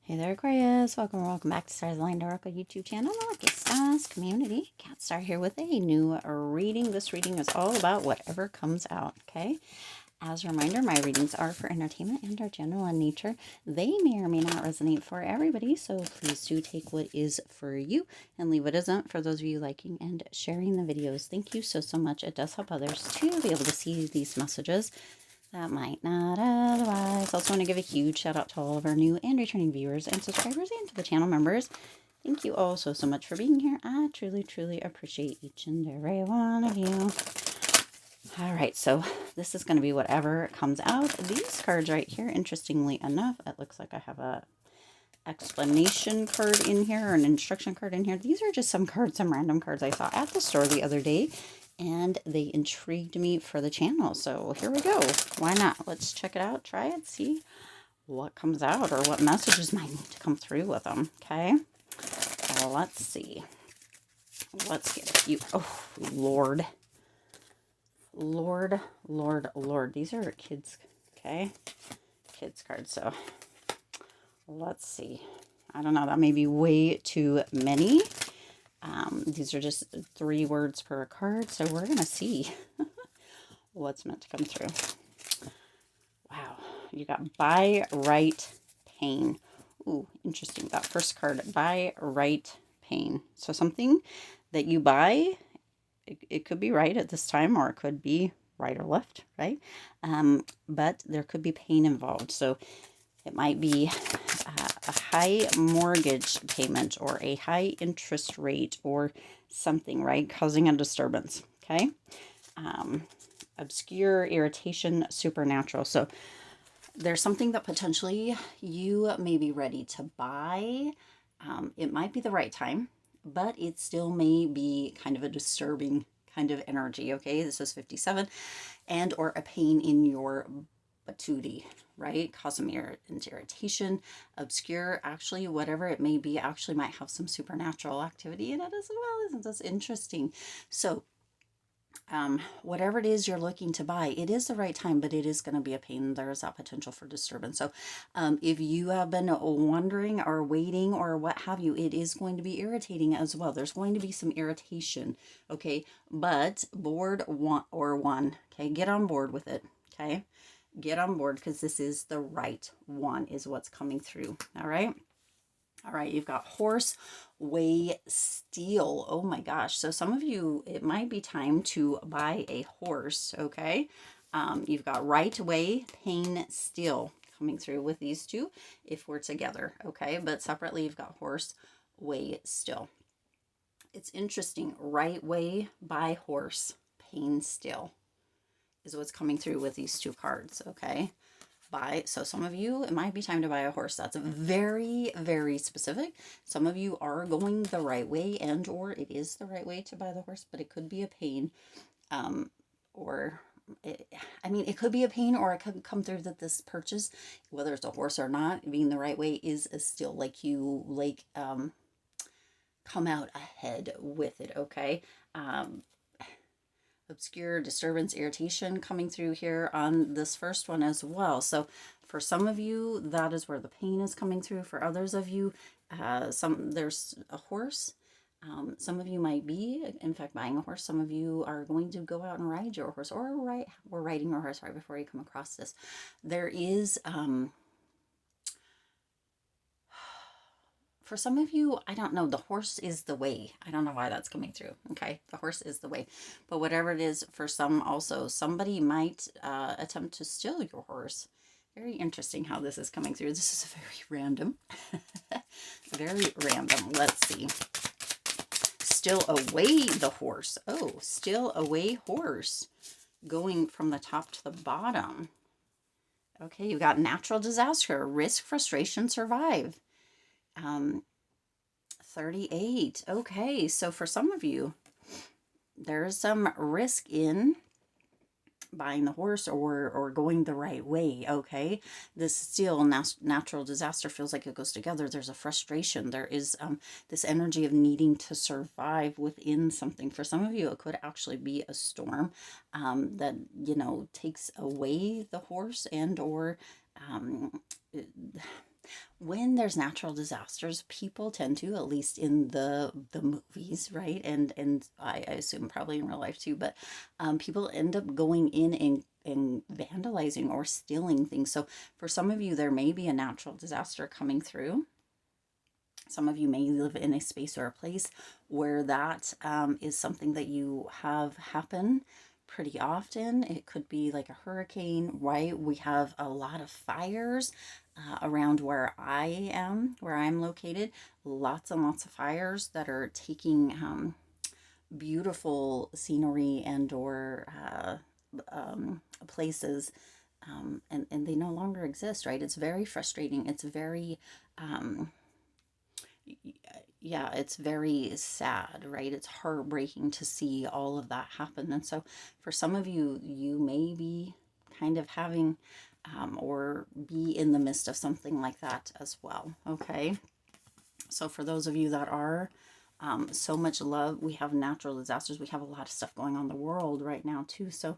Hey there, Aquarius. Welcome or welcome back to Stars Aligned Oracle YouTube channel, the Lucky Stars community. Cat Star here with a new reading. This reading is all about whatever comes out, okay? As a reminder, my readings are for entertainment and are general in nature. They may or may not resonate for everybody, so please do take what is for you and leave what isn't for those of you liking and sharing the videos. Thank you so much. It does help others to be able to see these messages that might not otherwise. Also want to give a huge shout out to all of our new and returning viewers and subscribers and to the channel members. Thank you all so much for being here. I truly appreciate each and every one of you. All right, so this is going to be whatever comes out. These cards right here, interestingly enough, it looks like I have a explanation card in here or an instruction card in here. These are just some cards, some random cards I saw at the store the other day, and they intrigued me for the channel. So here we go. Why not? Let's check it out, try it, see what comes out or what messages might need to come through with them. Okay, well, let's see. Let's get a few. Oh, Lord. These are kids, okay? Kids cards. So let's see. I don't know. That may be way too many. These are just 3 words per card. So we're going to see what's meant to come through. Wow. You got buy right pain. Ooh, interesting. That first card, buy right pain. So something that you buy, it could be right at this time, or it could be right or left, right? But there could be pain involved. So it might be a high mortgage payment or a high interest rate or something, right? Causing a disturbance, okay? Obscure, irritation, supernatural. So there's something that potentially you may be ready to buy. It might be the right time, but it still may be kind of a disturbing kind of energy, okay? This is 57, and or a pain in your patootie, right? Cause some irritation, obscure, actually, whatever it may be, actually might have some supernatural activity in it as well. Isn't this interesting? So whatever it is you're looking to buy, it is the right time, but it is going to be a pain. There is that potential for disturbance. So if you have been wondering or waiting or what have you, it is going to be irritating as well. There's going to be some irritation, okay? But board one, okay? Get on board with it, okay? Get on board, because this is the right one is what's coming through, all right? All right, you've got horse, way, steel. Oh my gosh. So some of you, it might be time to buy a horse, okay? You've got right way, pain, steel coming through with these two if we're together, okay? But separately, you've got horse, way, still. It's interesting. Right way, buy horse, pain, still is what's coming through with these 2 cards, okay? So some of you, it might be time to buy a horse. That's very specific. Some of you are going the right way, and or it is the right way to buy the horse, but it could be a pain. It could be a pain, or it could come through that this purchase, whether it's a horse or not, being the right way is still like you come out ahead with it, okay? Obscure, disturbance, irritation coming through here on this first one as well. So for some of you, that is where the pain is coming through. For others of you, there's a horse. Some of you might be, in fact, buying a horse. Some of you are going to go out and ride your horse, or we're riding your horse right before you come across this. There is for some of you, I don't know, the horse is the way. I don't know why that's coming through, okay? The horse is the way. But whatever it is, for some also, somebody might attempt to steal your horse. Very interesting how this is coming through. This is very random. Very random. Let's see. Still away the horse. Oh, still away horse. Going from the top to the bottom. Okay, you got natural disaster, risk, frustration, survive. 38. Okay, so for some of you, there is some risk in buying the horse or going the right way, okay? This still natural disaster feels like it goes together. There's a frustration. There is this energy of needing to survive within something. For some of you, it could actually be a storm that, takes away the horse and or When there's natural disasters, people tend to, at least in the movies, right? And I assume probably in real life too, but people end up going in and vandalizing or stealing things. So for some of you, there may be a natural disaster coming through. Some of you may live in a space or a place where that is something that you have happen pretty often. It could be like a hurricane, right? We have a lot of fires around where I am, where I'm located. Lots and lots of fires that are taking beautiful scenery and or places, and they no longer exist, right? It's very frustrating. It's very yeah, it's very sad, right? It's heartbreaking to see all of that happen. And so for some of you, you may be kind of having or be in the midst of something like that as well. Okay. So for those of you that are so much love, we have natural disasters. We have a lot of stuff going on in the world right now too. So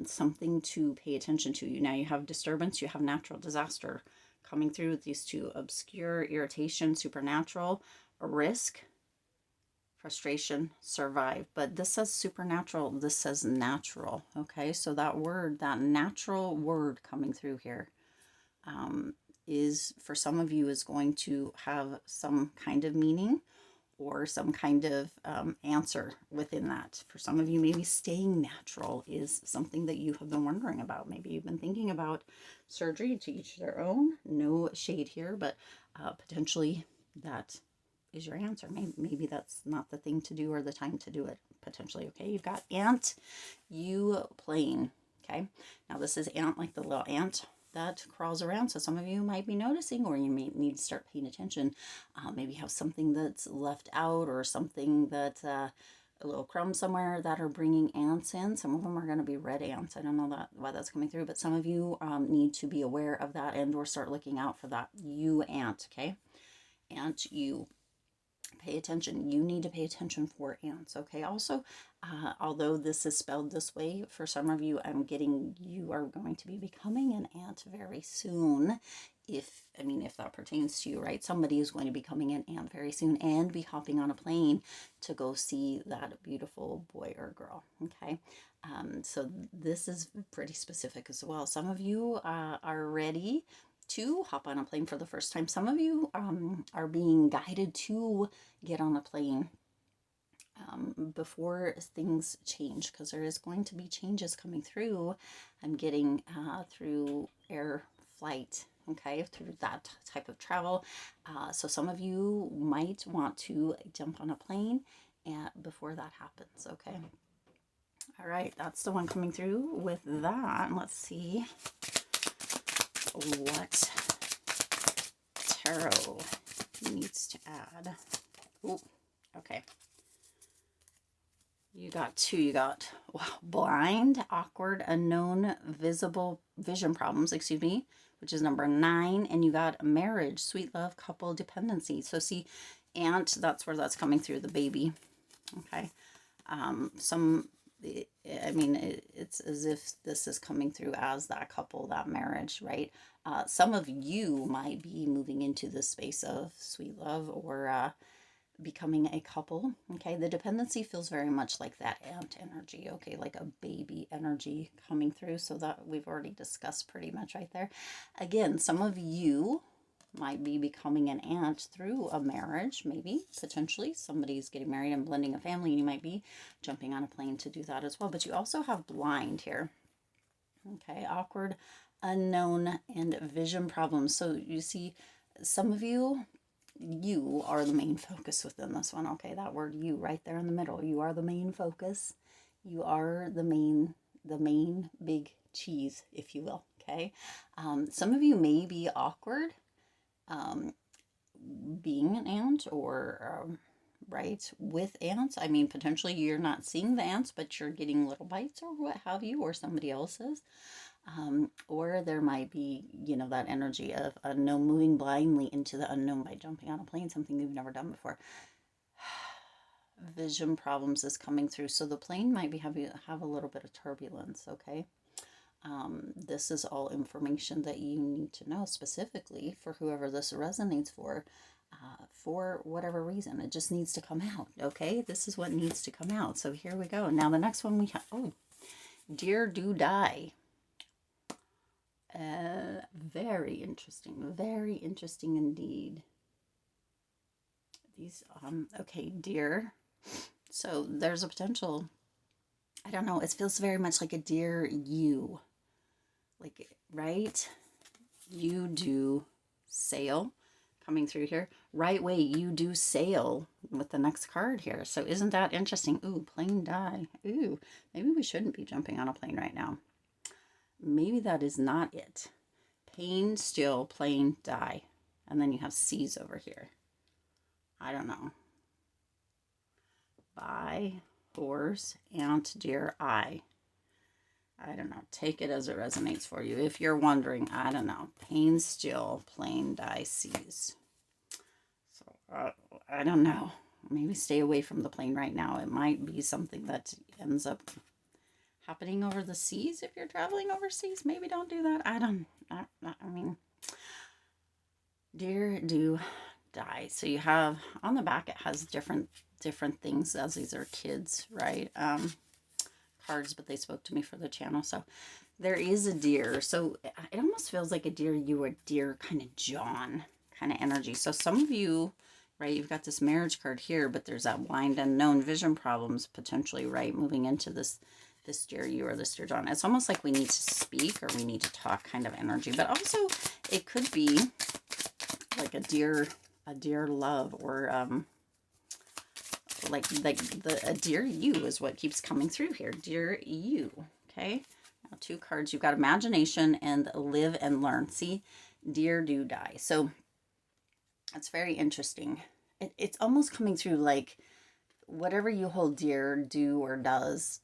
something to pay attention to. Now you have disturbance, you have natural disaster coming through with these two: obscure, irritation, supernatural, risk, frustration, survive. But this says supernatural, this says natural. Okay, so that word, that natural word coming through here is, for some of you, is going to have some kind of meaning or some kind of answer within that. For some of you, maybe staying natural is something that you have been wondering about. Maybe you've been thinking about surgery, to each their own. No shade here, but potentially that is your answer. Maybe that's not the thing to do or the time to do it, potentially. Okay, you've got ant, you playing. Okay, now this is ant, like the little ant that crawls around. So some of you might be noticing, or you may need to start paying attention. Maybe have something that's left out, or something that a little crumb somewhere that are bringing ants in. Some of them are going to be red ants. I don't know why that's coming through, but some of you need to be aware of that and or start looking out for that. You ant, okay? Ant, you. Pay attention. You need to pay attention for ants, okay? Also, although this is spelled this way, for some of you, I'm getting you are going to be becoming an ant very soon. If that pertains to you, right? Somebody is going to be becoming an ant very soon and be hopping on a plane to go see that beautiful boy or girl, okay? So this is pretty specific as well. Some of you are ready to hop on a plane for the first time. Some of you are being guided to get on a plane before things change, because there is going to be changes coming through. I'm getting through air flight, okay, through that type of travel. So some of you might want to jump on a plane before that happens, okay? All right, that's the one coming through with that. Let's see what tarot needs to add. Oh, okay. You got two. You got blind, awkward, unknown, visible vision problems, excuse me, which is number 9. And you got marriage, sweet love, couple, dependency. So see, ant, that's where that's coming through, the baby. Okay. It's as if this is coming through as that couple, that marriage, right? Some of you might be moving into the space of sweet love or becoming a couple, okay? The dependency feels very much like that ant energy, okay? Like a baby energy coming through. So that we've already discussed pretty much right there. Again, some of you might be becoming an ant through a marriage, maybe, potentially. Somebody's getting married and blending a family, and you might be jumping on a plane to do that as well. But you also have blind here, okay? Awkward, unknown, and vision problems. So you see, some of you are the main focus within this one, okay? That word you right there in the middle. You are the main focus. You are the main big cheese, if you will, okay? Some of you may be awkward being an ant or right with ants. I mean, potentially you're not seeing the ants, but you're getting little bites or what have you, or somebody else's. Or there might be, that energy of unknown, moving blindly into the unknown by jumping on a plane, something you've never done before. Vision problems is coming through. So the plane might be have a little bit of turbulence, okay? This is all information that you need to know specifically for whoever this resonates for whatever reason. It just needs to come out, okay? This is what needs to come out. So here we go. Now the next one we have, oh, Dear Do Die. Very interesting indeed. These, okay, dear. So there's a potential, I don't know, it feels very much like a dear you. Like, right? You do sail, coming through here. Right way, you do sail with the next card here. So isn't that interesting? Ooh, plane die. Ooh, maybe we shouldn't be jumping on a plane right now. Maybe that is not it. Pain, still, plane, die. And then you have C's over here. I don't know. Bye, horse, ant, deer, I don't know. Take it as it resonates for you. If you're wondering, I don't know. Pain, still, plane, die, C's. So, I don't know. Maybe stay away from the plane right now. It might be something that ends up happening over the seas if you're traveling overseas. Maybe don't do that. I mean, dear do die. So you have on the back, it has different things, as these are kids, right? Cards, but they spoke to me for the channel. So there is a deer. So it almost feels like a dear you, a dear kind of John kind of energy. So some of you, right, you've got this marriage card here, but there's that blind unknown vision problems potentially, right, moving into this dear you or this dear John. It's almost like we need to speak or we need to talk kind of energy, but also it could be like a dear love, or a dear you is what keeps coming through here. Dear you. Okay, now 2 cards. You've got imagination and live and learn. See, dear do die. So it's very interesting. It's almost coming through like whatever you hold dear, do or does,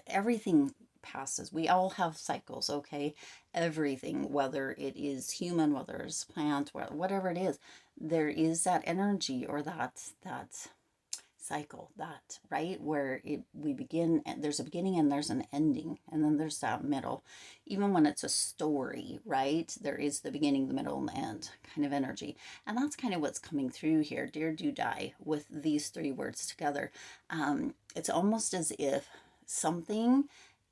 everything passes. We all have cycles, okay? Everything, whether it is human, whether it's plant, whatever it is, there is that energy or that cycle, that, right, where we begin, and there's a beginning and there's an ending, and then there's that middle. Even when it's a story, right, there is the beginning, the middle, and the end kind of energy. And that's kind of what's coming through here. Dear do die, with these 3 words together. It's almost as if something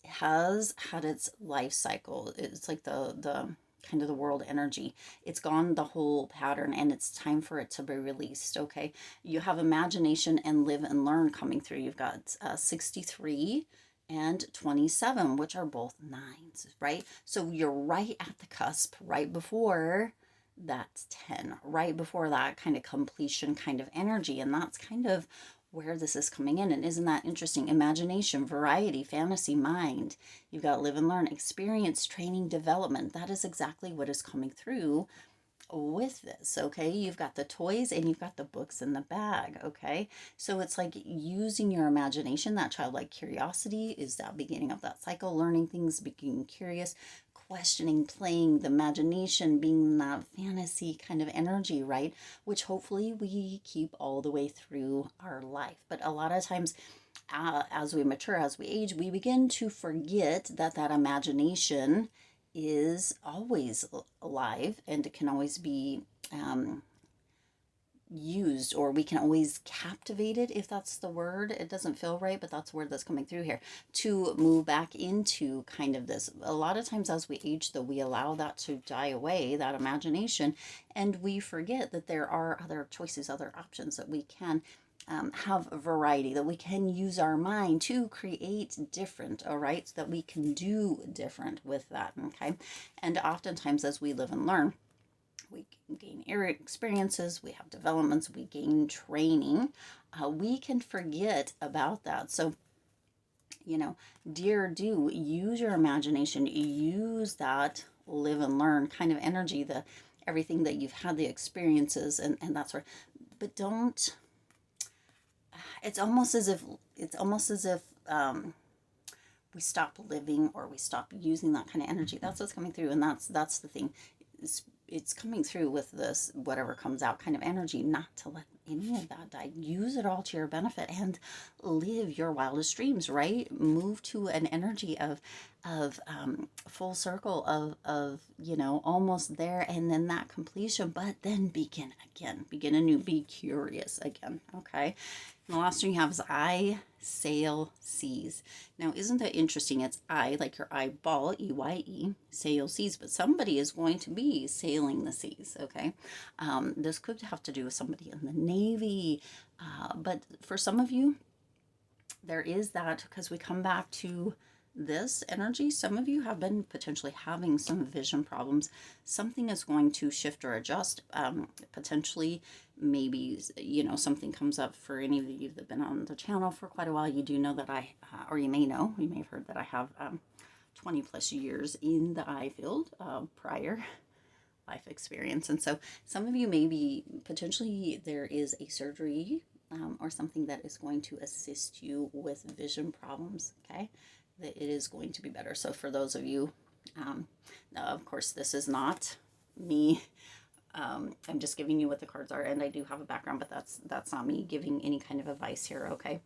has had its life cycle. It's like the kind of the world energy. It's gone the whole pattern and it's time for it to be released, okay? You have imagination and live and learn coming through. You've got 63 and 27, which are both 9s, right? So you're right at the cusp, right before that 10, right before that kind of completion kind of energy. And that's kind of where this is coming in. And isn't that interesting? Imagination, variety, fantasy, mind. You've got live and learn, experience, training, development. That is exactly what is coming through with this, okay? You've got the toys and you've got the books in the bag, okay? So it's like using your imagination. That childlike curiosity is that beginning of that cycle, learning things, being curious, questioning, playing, the imagination being that fantasy kind of energy, right? Which hopefully we keep all the way through our life. But a lot of times, as we mature, as we age, we begin to forget that imagination is always alive and it can always be used, or we can always captivate it, if that's the word. It doesn't feel right, but that's the word that's coming through here, to move back into kind of this. A lot of times as we age, though, we allow that to die away, that imagination, and we forget that there are other choices, other options, that we can have a variety, that we can use our mind to create different, all right, so that we can do different with that, okay? And oftentimes as we live and learn, we gain experiences, we have developments, we gain training, we can forget about that. So, you know, dear do, use your imagination, use that live and learn kind of energy, the everything that you've had, the experiences and that sort of, but don't, it's almost as if we stop living, or we stop using that kind of energy. That's what's coming through, and that's the thing. it's coming through with this whatever comes out kind of energy, not to let any of that die. Use it all to your benefit and live your wildest dreams, right? Move to an energy of full circle of almost there, and then that completion, but then begin again, begin anew, be curious again. Okay. And the last one you have is I sail seas. Now, isn't that interesting? It's I, like your eyeball, EYE, sail seas, but somebody is going to be sailing the seas, okay? This could have to do with somebody in the Navy, but for some of you, there is that, because we come back to this energy. Some of you have been potentially having some vision problems. Something is going to shift or adjust. Potentially, maybe, something comes up for any of you that have been on the channel for quite a while. You do know that or you may know, you may have heard that I have 20 plus years in the eye field, prior life experience. And so some of you, maybe potentially there is a surgery or something that is going to assist you with vision problems, okay? That it is going to be better. So for those of you, of course, this is not me. I'm just giving you what the cards are, and I do have a background, but that's not me giving any kind of advice here, okay?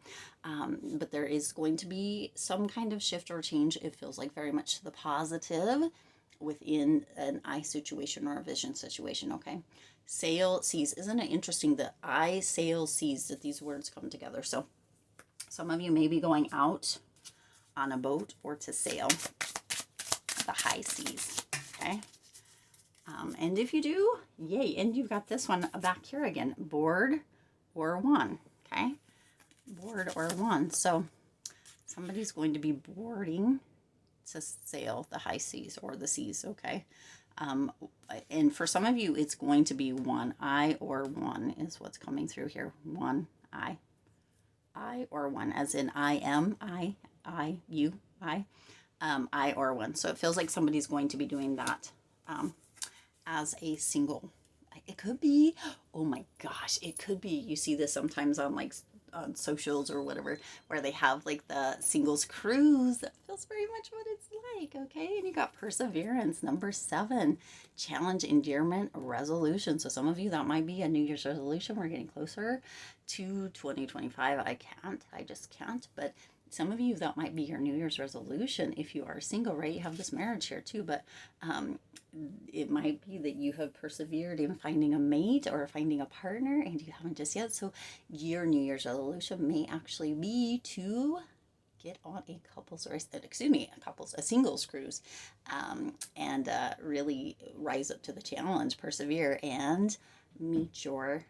But there is going to be some kind of shift or change. It feels like very much to the positive within an eye situation or a vision situation, okay? Sail seas. Isn't it interesting that I sail seas, that these words come together? So some of you may be going out on a boat or to sail the high seas, okay? And if you do, yay. And you've got this one back here again, board or one, okay? Board or one. So somebody's going to be boarding to sail the high seas or the seas, okay? And for some of you, it's going to be one eye or one is what's coming through here. One eye. I or one, as in I am, you, I or one. So it feels like somebody's going to be doing that as a single. It could be, oh my gosh, it could be, you see this sometimes on like on socials or whatever, where they have like the singles cruise. That feels very much what it's like, okay? And you got perseverance, number 7, challenge, endearment, resolution. So some of you, that might be a New Year's resolution. We're getting closer to 2025. I just can't, but some of you, that might be your New Year's resolution. If you are single, right, you have this marriage here too, but it might be that you have persevered in finding a mate or finding a partner and you haven't just yet. So your New Year's resolution may actually be to get on a a singles cruise, and really rise up to the challenge, persevere, and meet your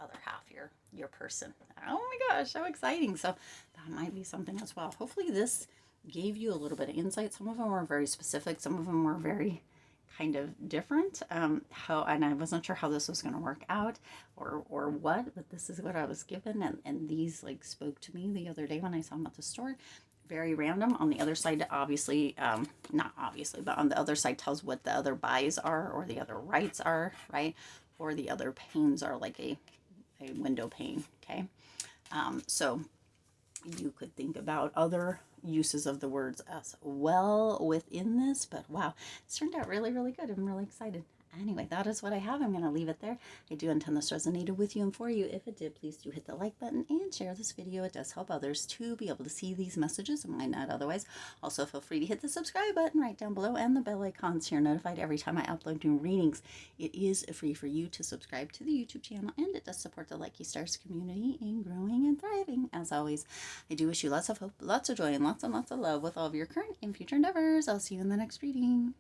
other half, your person. Oh my gosh, so exciting. So that might be something as well. Hopefully this gave you a little bit of insight. Some of them were very specific, some of them were very kind of different, and I wasn't sure how this was going to work out or what, but this is what I was given, and these like spoke to me the other day when I saw them at the store. Very random. On the other side, obviously, not obviously, but on the other side tells what the other buys are or the other rights are, right? Or the other panes are, like a window pane, okay? So you could think about other uses of the words as well within this, but wow, it's turned out really, really good. I'm really excited. Anyway, that is what I have. I'm going to leave it there. I do intend this resonated with you and for you. If it did, please do hit the like button and share this video. It does help others to be able to see these messages and might not otherwise. Also, feel free to hit the subscribe button right down below and the bell icon so you're notified every time I upload new readings. It is free for you to subscribe to the YouTube channel, and it does support the Lucky Stars community in growing and thriving. As always, I do wish you lots of hope, lots of joy, and lots of love with all of your current and future endeavors. I'll see you in the next reading.